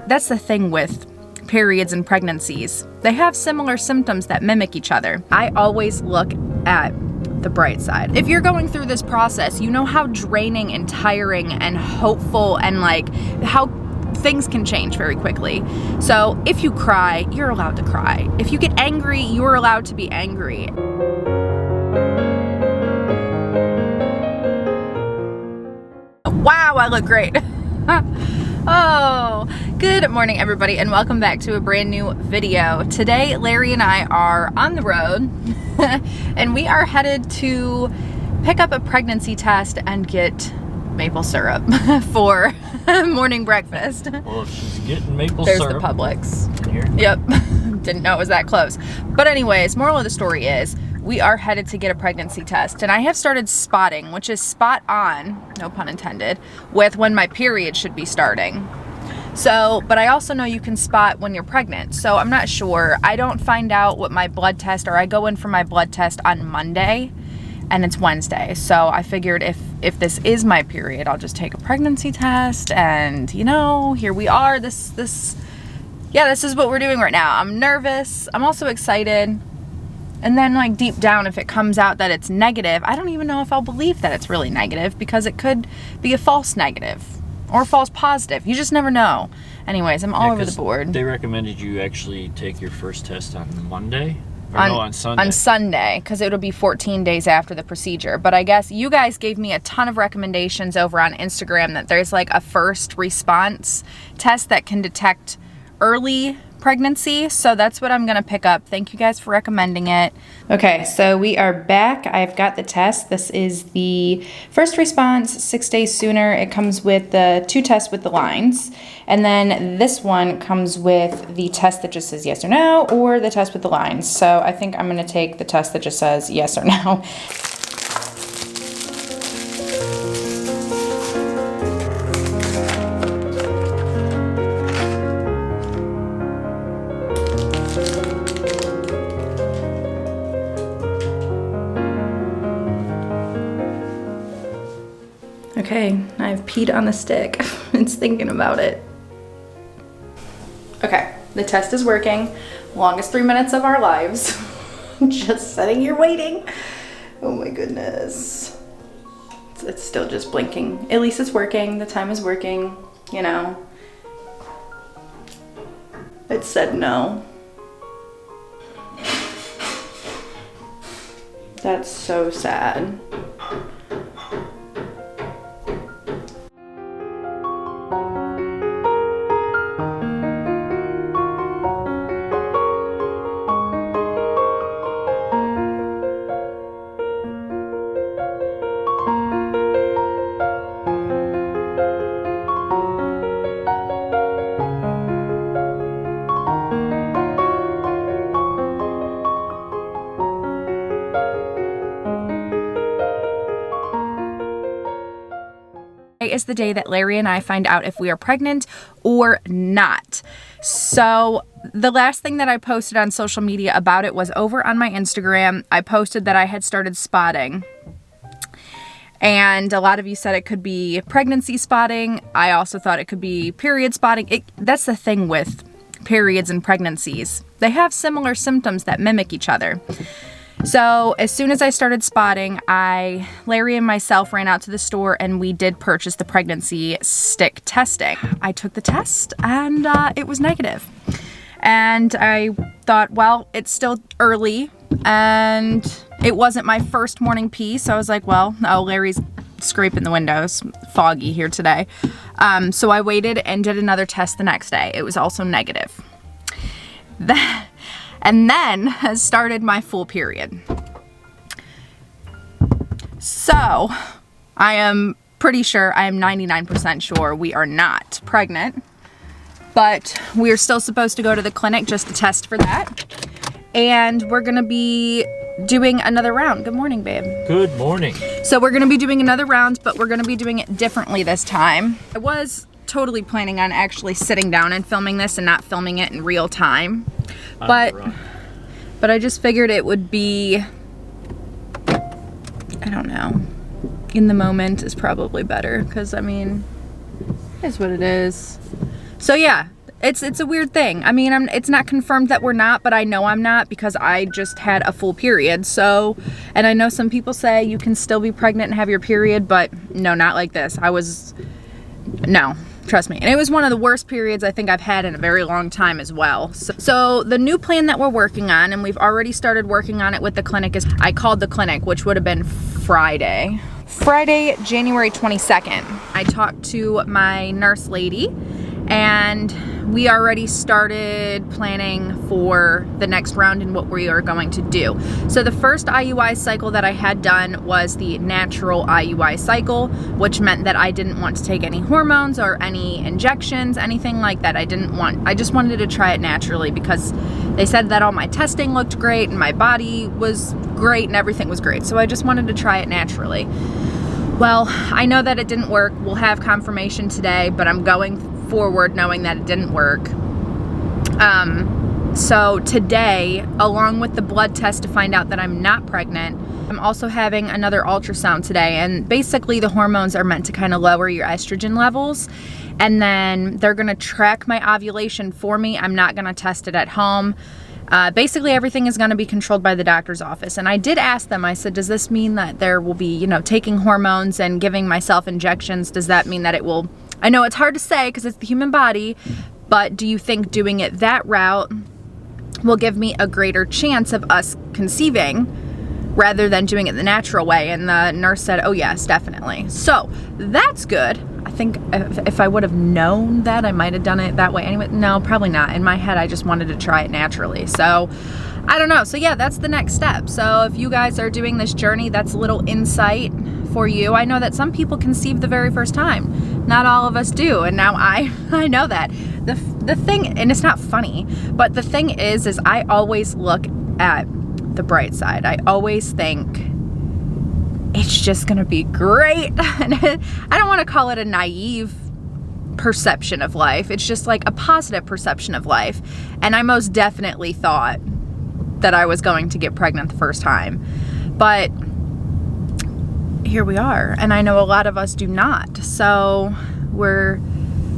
That's the thing with periods and pregnancies. They have similar symptoms that mimic each other. I always look at the bright side. If you're going through this process, you know how draining and tiring and hopeful and like how things can change very quickly. So if you cry, you're allowed to cry. If you get angry, you're allowed to be angry. Wow, I look great. Oh, good morning everybody and welcome back to a brand new video. Today, Larry and I are on the road and we are headed to pick up a pregnancy test and get maple syrup for morning breakfast. Well, if she's getting maple There's syrup. the Publix. In here. Yep, didn't know it was that close. But anyways, moral of the story is we are headed to get a pregnancy test and I have started spotting, which is spot on, no pun intended, with when my period should be starting. So, but I also know you can spot when you're pregnant. So I'm not sure. I don't find out what my blood test, or I go in for my blood test on Monday and it's Wednesday. So I figured if this is my period, I'll just take a pregnancy test and you know, here we are. This is what we're doing right now. I'm nervous. I'm also excited. And then like deep down, if it comes out that it's negative, I don't even know if I'll believe that it's really negative because it could be a false negative or a false positive. You just never know. Anyways, I'm all over the board. They recommended you actually take your first test on Monday. On Sunday. On Sunday, because it'll be 14 days after the procedure. But I guess you guys gave me a ton of recommendations over on Instagram that there's like a first response test that can detect early pregnancy, so that's what I'm gonna pick up. Thank you guys for recommending it. Okay, so we are back. I've got the test. This is the first response, 6 days sooner. It comes with the 2 tests with the lines, and then this one comes with the test that just says yes or no, or the test with the lines. So I think I'm gonna take the test that just says yes or no. Okay, I've peed on the stick. It's thinking about it. Okay, the test is working. Longest 3 minutes of our lives. Just sitting here waiting. Oh my goodness. It's still just blinking. At least it's working. The time is working, you know. It said no. That's so sad. Is the day that Larry and I find out if we are pregnant or not. So the last thing that I posted on social media about it was over on my Instagram. I posted that I had started spotting. And a lot of you said it could be pregnancy spotting. I also thought it could be period spotting. That's the thing with periods and pregnancies. They have similar symptoms that mimic each other. So as soon as I started spotting, Larry and myself ran out to the store and we did purchase the pregnancy stick testing. I took the test and it was negative. And I thought, well, it's still early and it wasn't my first morning pee. So I was like, well, oh, Larry's scraping the windows. Foggy here today. So I waited and did another test the next day. It was also negative. And then started my full period. So I am pretty sure, I am 99% sure we are not pregnant, but we're still supposed to go to the clinic just to test for that. And we're gonna be doing another round. Good morning, babe. Good morning. So we're gonna be doing another round, but we're gonna be doing it differently this time. I was totally planning on actually sitting down and filming this and not filming it in real time. But I just figured it would be, I don't know, in the moment is probably better because I mean, it is what it is. So yeah, It's a weird thing. I mean, it's not confirmed that we're not, but I know I'm not because I just had a full period. So, and I know some people say you can still be pregnant and have your period, but no, not like this. No, trust me. And it was one of the worst periods I think I've had in a very long time as well. So the new plan that we're working on, and we've already started working on it with the clinic, is I called the clinic, which would have been Friday, January 22nd. I talked to my nurse lady, and we already started planning for the next round and what we are going to do. So the first IUI cycle that I had done was the natural IUI cycle, which meant that I didn't want to take any hormones or any injections, anything like that. I just wanted to try it naturally because they said that all my testing looked great and my body was great and everything was great. So I just wanted to try it naturally. Well, I know that it didn't work. We'll have confirmation today, but I'm going forward knowing that it didn't work. So today, along with the blood test to find out that I'm not pregnant, I'm also having another ultrasound today, and basically the hormones are meant to kind of lower your estrogen levels, and then they're gonna track my ovulation for me. I'm not gonna test it at home. Basically everything is going to be controlled by the doctor's office. And I did ask them, I said, does this mean that there will be, you know, taking hormones and giving myself injections? Does that mean that it will, I know it's hard to say because it's the human body, but do you think doing it that route will give me a greater chance of us conceiving rather than doing it the natural way? And the nurse said, oh yes, definitely. So that's good. I think if I would have known that, I might have done it that way anyway. No, probably not. In my head, I just wanted to try it naturally. So I don't know. So yeah, that's the next step. So if you guys are doing this journey, that's a little insight for you. I know that some people conceive the very first time. Not all of us do. And now I know that. The thing, and it's not funny, but the thing is I always look at the bright side. I always think it's just gonna be great. I don't want to call it a naive perception of life. It's just like a positive perception of life. And I most definitely thought that I was going to get pregnant the first time. But here we are. And I know a lot of us do not. So we're,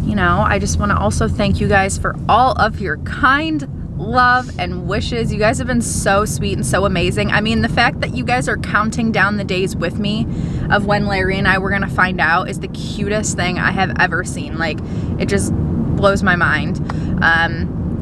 you know, I just want to also thank you guys for all of your kind love and wishes. You guys have been so sweet and so amazing. I mean, the fact that you guys are counting down the days with me of when Larry and I were gonna find out is the cutest thing I have ever seen. Like, it just blows my mind.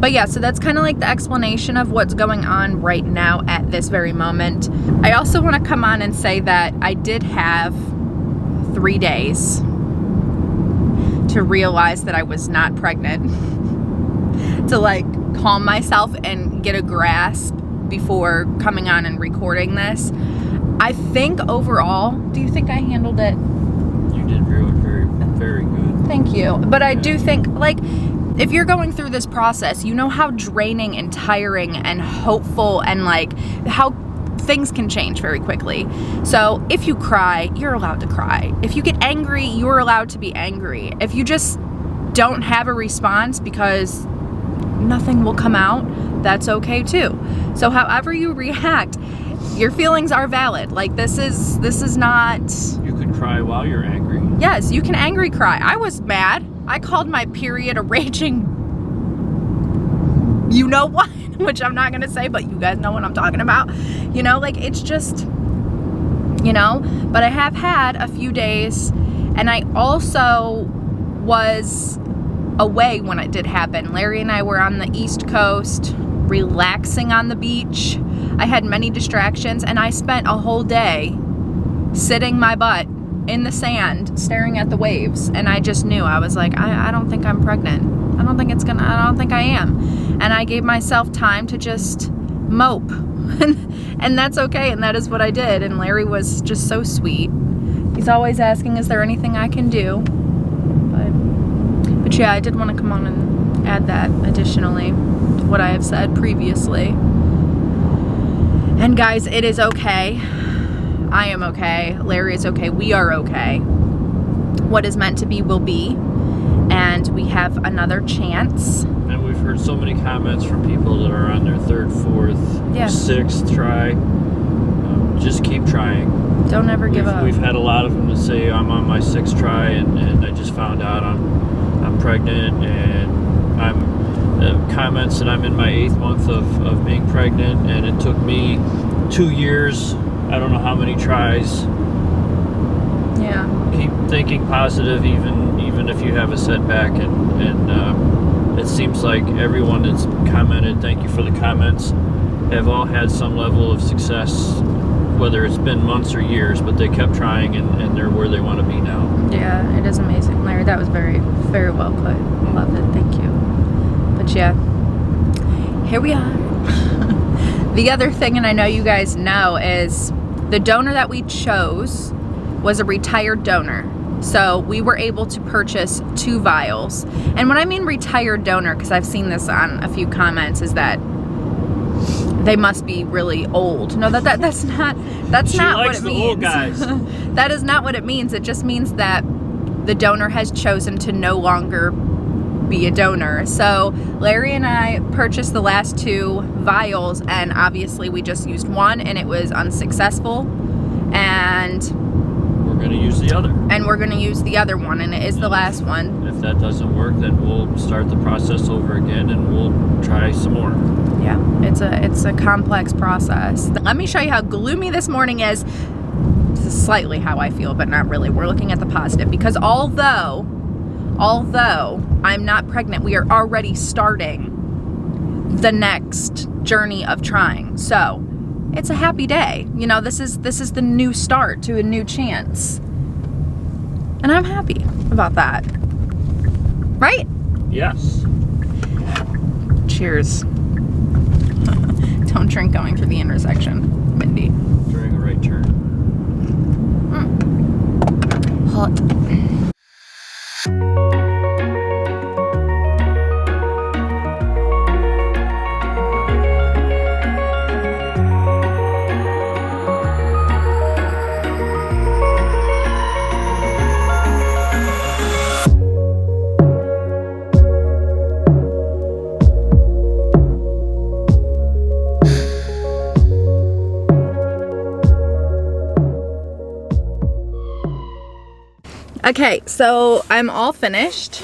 But yeah, so that's kind of like the explanation of what's going on right now at this very moment. I also want to come on and say that I did have 3 days to realize that I was not pregnant. To like calm myself and get a grasp before coming on and recording this. I think overall, do you think I handled it? You did very, very good. Thank you. But I do think, like, if you're going through this process, you know how draining and tiring and hopeful and like how things can change very quickly. So if you cry, you're allowed to cry. If you get angry, you're allowed to be angry. If you just don't have a response because nothing will come out, that's okay too. So however you react, your feelings are valid. Like, this is not... You could cry while you're angry. Yes, you can angry cry. I was mad. I called my period a raging... You know what? Which I'm not gonna say, but you guys know what I'm talking about. You know, like, it's just... You know? But I have had a few days, and I also was away when it did happen. Larry and I were on the East Coast, relaxing on the beach. I had many distractions, and I spent a whole day sitting my butt in the sand, staring at the waves, and I just knew. I was like, I don't think I'm pregnant. I don't think I am. And I gave myself time to just mope. And that's okay, and that is what I did. And Larry was just so sweet. He's always asking, is there anything I can do? But yeah, I did want to come on and add that additionally to what I have said previously. And guys, it is okay. I am okay. Larry is okay. We are okay. What is meant to be will be. And we have another chance. And we've heard so many comments from people that are on their 3rd, 4th, 6th try. Just keep trying. Don't ever give up. We've had a lot of them that say, I'm on my 6th try and I just found out I'm pregnant and I'm comments that I'm in my 8th month of being pregnant, and it took me 2 years, I don't know how many tries. Yeah. Keep thinking positive, even if you have a setback, and it seems like everyone that's commented, thank you for the comments, have all had some level of success, whether it's been months or years, but they kept trying, and they're where they want to be now. Yeah, it is amazing, Larry. That was very, very well put. I love it. Thank you. But yeah, here we are. The other thing, and I know you guys know, is the donor that we chose was a retired donor. So we were able to purchase 2 vials. And when I mean retired donor, because I've seen this on a few comments, is that they must be really old. No, that's not what it means. Old guys. That is not what it means. It just means that the donor has chosen to no longer be a donor. So Larry and I purchased the last 2 vials, and obviously we just used one and it was unsuccessful, and we're going to use the other. And we're going to use the other one, and it is the last one. If that doesn't work, then we'll start the process over again, and we'll try some more. Yeah, it's a complex process. Let me show you how gloomy this morning is. This is slightly how I feel, but not really. We're looking at the positive, because although I'm not pregnant, we are already starting the next journey of trying. So it's a happy day. You know, this is the new start to a new chance. And I'm happy about that. Right? Yes. Cheers. Don't drink going through the intersection, Mindy. During a right turn. Hot. Okay, so I'm all finished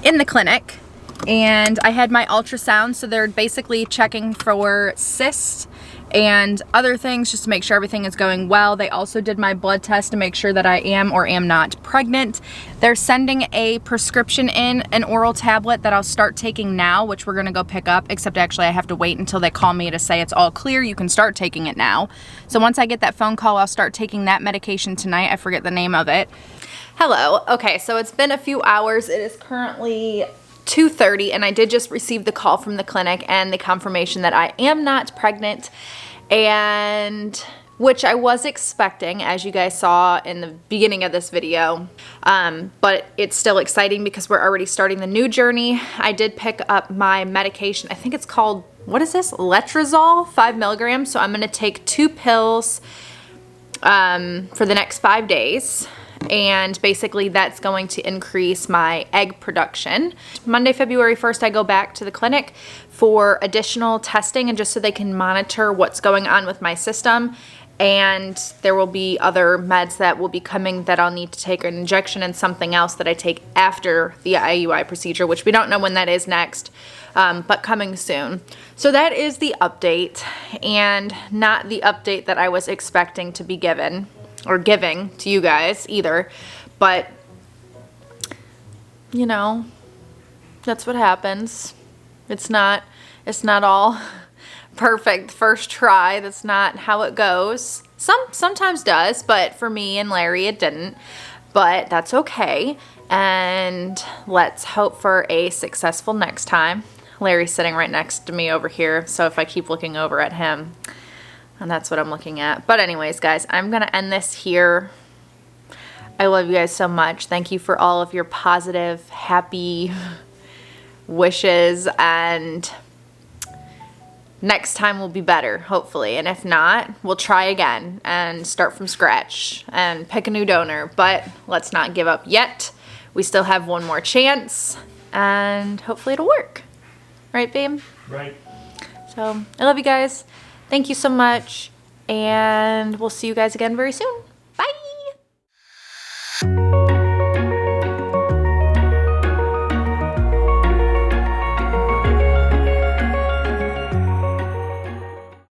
in the clinic, and I had my ultrasound, so they're basically checking for cysts and other things just to make sure everything is going well. They also did my blood test to make sure that I am or am not pregnant. They're sending a prescription in, an oral tablet that I'll start taking now, which we're gonna go pick up, except actually I have to wait until they call me to say it's all clear, you can start taking it now. So once I get that phone call, I'll start taking that medication tonight. I forget the name of it. Hello. Okay, so it's been a few hours. It is currently 2:30, and I did just receive the call from the clinic and the confirmation that I am not pregnant, and which I was expecting, as you guys saw in the beginning of this video. But it's still exciting because we're already starting the new journey. I did pick up my medication. I think it's called, what is this? Letrozole, 5 milligrams. So I'm gonna take 2 pills for the next 5 days. And basically that's going to increase my egg production. Monday, February 1st, I go back to the clinic for additional testing, and just so they can monitor what's going on with my system. And there will be other meds that will be coming that I'll need to take, an injection and something else that I take after the IUI procedure, which we don't know when that is next, but coming soon. So that is the update, and not the update that I was expecting to be given or giving to you guys either, but you know, that's what happens. It's not all perfect first try. That's not how it goes. Sometimes does, but for me and Larry it didn't, but that's okay, and let's hope for a successful next time. Larry's sitting right next to me over here, so if I keep looking over at him, and that's what I'm looking at. But anyways, guys, I'm gonna end this here. I love you guys so much. Thank you for all of your positive, happy wishes, and next time will be better, hopefully. And if not, we'll try again and start from scratch and pick a new donor. But let's not give up yet. We still have one more chance, and hopefully it'll work. Right, babe? Right. So I love you guys. Thank you so much, and we'll see you guys again very soon.